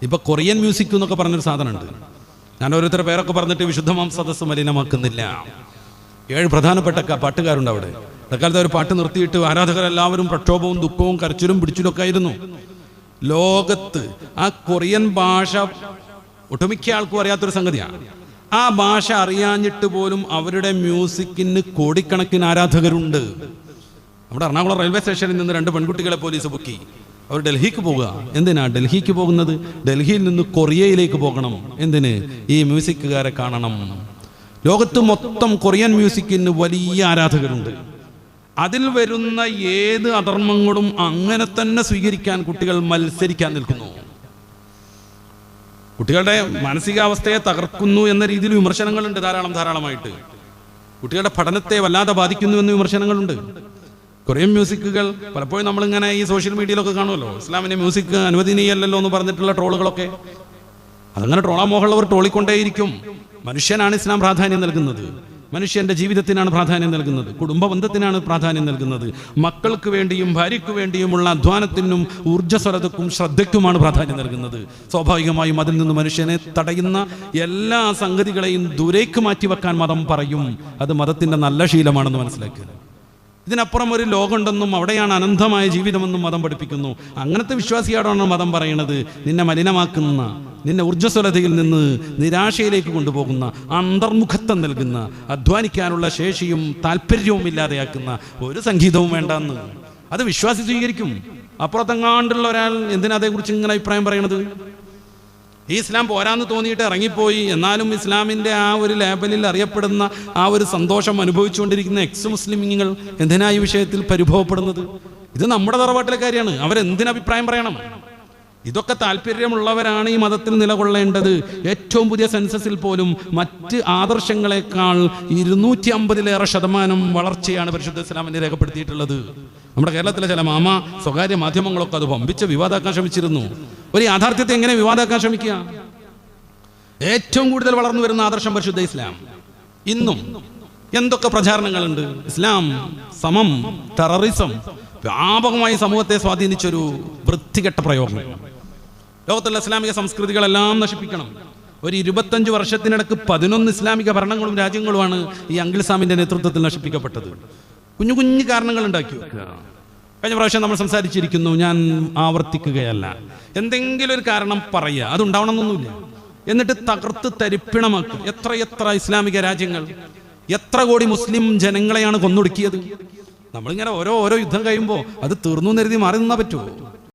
ഇപ്പൊ Korean music എന്നൊക്കെ പറഞ്ഞൊരു സാധനമുണ്ട്. ഞാൻ ഓരോരുത്തരുടെ പേരൊക്കെ പറഞ്ഞിട്ട് വിശുദ്ധമാം സദസ്സ് മലിനമാക്കുന്നില്ല. 7 പ്രധാനപ്പെട്ട പാട്ടുകാരുണ്ട് അവിടെ. അക്കാലത്ത് അവർ പാട്ട് നിർത്തിയിട്ട് ആരാധകരെല്ലാവരും പ്രക്ഷോഭവും ദുഃഖവും കരച്ചിലും പിടിച്ചിലൊക്കെ ആയിരുന്നു. ലോകത്ത് ആ കൊറിയൻ ഭാഷ ഒട്ടുമിക്ക ആൾക്കും അറിയാത്തൊരു സംഗതിയാണ്. ആ ഭാഷ അറിയാഞ്ഞിട്ട് പോലും അവരുടെ മ്യൂസിക്കിന് കോടിക്കണക്കിന് ആരാധകരുണ്ട്. നമ്മുടെ എറണാകുളം റെയിൽവേ സ്റ്റേഷനിൽ നിന്ന് 2 പെൺകുട്ടികളെ പോലീസ് പൊക്കി. അവർ ഡൽഹിക്ക് പോകുക. എന്തിനാ ഡൽഹിക്ക് പോകുന്നത്? ഡൽഹിയിൽ നിന്ന് കൊറിയയിലേക്ക് പോകണം. എന്തിന്? ഈ മ്യൂസിക്കുകാരെ കാണണം. ലോകത്ത് മൊത്തം കൊറിയൻ മ്യൂസിക്കിന് വലിയ ആരാധകരുണ്ട്. അതിൽ വരുന്ന ഏത് അധർമ്മങ്ങളും അങ്ങനെ തന്നെ സ്വീകരിക്കാൻ കുട്ടികൾ മത്സരിക്കാൻ നിൽക്കുന്നു. കുട്ടികളുടെ മാനസികാവസ്ഥയെ തകർക്കുന്നു എന്ന രീതിയിൽ വിമർശനങ്ങളുണ്ട് ധാരാളമായിട്ട്. കുട്ടികളുടെ പഠനത്തെ വല്ലാതെ ബാധിക്കുന്നു എന്ന വിമർശനങ്ങളുണ്ട്. കൊറിയൻ മ്യൂസിക്കുകൾ പലപ്പോഴും നമ്മളിങ്ങനെ ഈ സോഷ്യൽ മീഡിയയിലൊക്കെ കാണുമല്ലോ, ഇസ്ലാമിന്റെ മ്യൂസിക് അനുവദനീയമല്ലല്ലോ എന്ന് പറഞ്ഞിട്ടുള്ള ട്രോളുകളൊക്കെ. അതങ്ങനെ ട്രോളാമോഹമുള്ളവർ ട്രോളിക്കൊണ്ടേയിരിക്കും. മനുഷ്യനാണ് ഇസ്ലാം പ്രാധാന്യം നൽകുന്നത്. മനുഷ്യന്റെ ജീവിതത്തിനാണ് പ്രാധാന്യം നൽകുന്നത്. കുടുംബ ബന്ധത്തിനാണ് പ്രാധാന്യം നൽകുന്നത്. മക്കൾക്ക് വേണ്ടിയും ഭാര്യയ്ക്ക് വേണ്ടിയുമുള്ള അധ്വാനത്തിനും ഊർജ്ജസ്വലതക്കും ശ്രദ്ധയ്ക്കുമാണ് പ്രാധാന്യം നൽകുന്നത്. സ്വാഭാവികമായും അതിൽ നിന്ന് മനുഷ്യനെ തടയുന്ന എല്ലാ സംഗതികളെയും ദൂരേക്ക് മാറ്റിവെക്കാൻ മതം പറയും. അത് മതത്തിന്റെ നല്ല ശീലമാണെന്ന് മനസ്സിലാക്കുക. ഇതിനപ്പുറം ഒരു ലോകമുണ്ടെന്നും അവിടെയാണ് അനന്തമായ ജീവിതമെന്നും മതം പഠിപ്പിക്കുന്നു. അങ്ങനത്തെ വിശ്വാസിയോടാണ് മതം പറയുന്നത് നിന്നെ മലിനമാക്കുന്ന, നിന്നെ ഊർജ്ജസ്വലതയിൽ നിന്ന് നിരാശയിലേക്ക് കൊണ്ടുപോകുന്ന, അന്തർമുഖത്വം നൽകുന്ന, അധ്വാനിക്കാനുള്ള ശേഷിയും താല്പര്യവും ഇല്ലാതെയാക്കുന്ന ഒരു സംഗീതവും വേണ്ടെന്ന് അത് വിശ്വാസി സ്വീകരിക്കും. അപ്പുറത്തെങ്ങാണ്ടുള്ള ഒരാൾ എന്തിനാ അതേക്കുറിച്ച് ഇങ്ങനെ അഭിപ്രായം പറയണത്? ഈ ഇസ്ലാം പോരാന്ന് തോന്നിയിട്ട് ഇറങ്ങിപ്പോയി. എന്നാലും ഇസ്ലാമിൻ്റെ ആ ഒരു ലേബലിൽ അറിയപ്പെടുന്ന ആ ഒരു സന്തോഷം അനുഭവിച്ചുകൊണ്ടിരിക്കുന്ന എക്സ് മുസ്ലിമീങ്ങൾ എന്തിനാ ഈ വിഷയത്തിൽ പരിഭവപ്പെടുന്നത്? ഇത് നമ്മുടെ തറവാട്ടിലെ കാര്യമാണ്. അവരെന്തിനഭിപ്രായം പറയണം? ഇതൊക്കെ താല്പര്യമുള്ളവരാണ് ഈ മതത്തിൽ നിലകൊള്ളേണ്ടത്. ഏറ്റവും പുതിയ സെൻസസിൽ പോലും മറ്റ് ആദർശങ്ങളെക്കാൾ 250% വളർച്ചയാണ് പരിശുദ്ധ ഇസ്ലാമിനെ രേഖപ്പെടുത്തിയിട്ടുള്ളത്. നമ്മുടെ കേരളത്തിലെ ചില സ്വകാര്യ മാധ്യമങ്ങളൊക്കെ അത് വമ്പിച്ച വിവാദമാക്കാൻ ശ്രമിച്ചിരുന്നു. ഒരു യാഥാർത്ഥ്യത്തെ എങ്ങനെ വിവാദമാക്കാൻ ശ്രമിക്കുക? ഏറ്റവും കൂടുതൽ വളർന്നു വരുന്ന ആദർശം പരിശുദ്ധ ഇസ്ലാം. ഇന്നും എന്തൊക്കെ പ്രചാരണങ്ങളുണ്ട്? ഇസ്ലാം സമം ടെററിസം വ്യാപകമായി സമൂഹത്തെ സ്വാധീനിച്ചൊരു വൃത്തികെട്ട പ്രയോഗം. ലോകത്തുള്ള ഇസ്ലാമിക സംസ്കൃതികളെല്ലാം നശിപ്പിക്കണം. ഒരു 25 വർഷത്തിനിടക്ക് 11 ഇസ്ലാമിക ഭരണങ്ങളും രാജ്യങ്ങളുമാണ് ഈ അങ്കിൾ സാമിന്റെ നേതൃത്വത്തിൽ നശിപ്പിക്കപ്പെട്ടത്. കുഞ്ഞു കുഞ്ഞു കാരണങ്ങൾ ഉണ്ടാക്കി വെക്കുക. കഴിഞ്ഞ പ്രാവശ്യം നമ്മൾ സംസാരിച്ചിരിക്കുന്നു, ഞാൻ ആവർത്തിക്കുകയല്ല. എന്തെങ്കിലും ഒരു കാരണം പറയുക, അതുണ്ടാവണമെന്നൊന്നുമില്ല. എന്നിട്ട് തകർത്ത് തരിപ്പിണമാക്കും. എത്ര ഇസ്ലാമിക രാജ്യങ്ങൾ, എത്ര കോടി മുസ്ലിം ജനങ്ങളെയാണ് കൊന്നൊടുക്കിയത്. നമ്മളിങ്ങനെ ഓരോ യുദ്ധം കഴിയുമ്പോൾ അത് തീർന്നു കരുതി മാറി നിന്നാ പറ്റുമോ?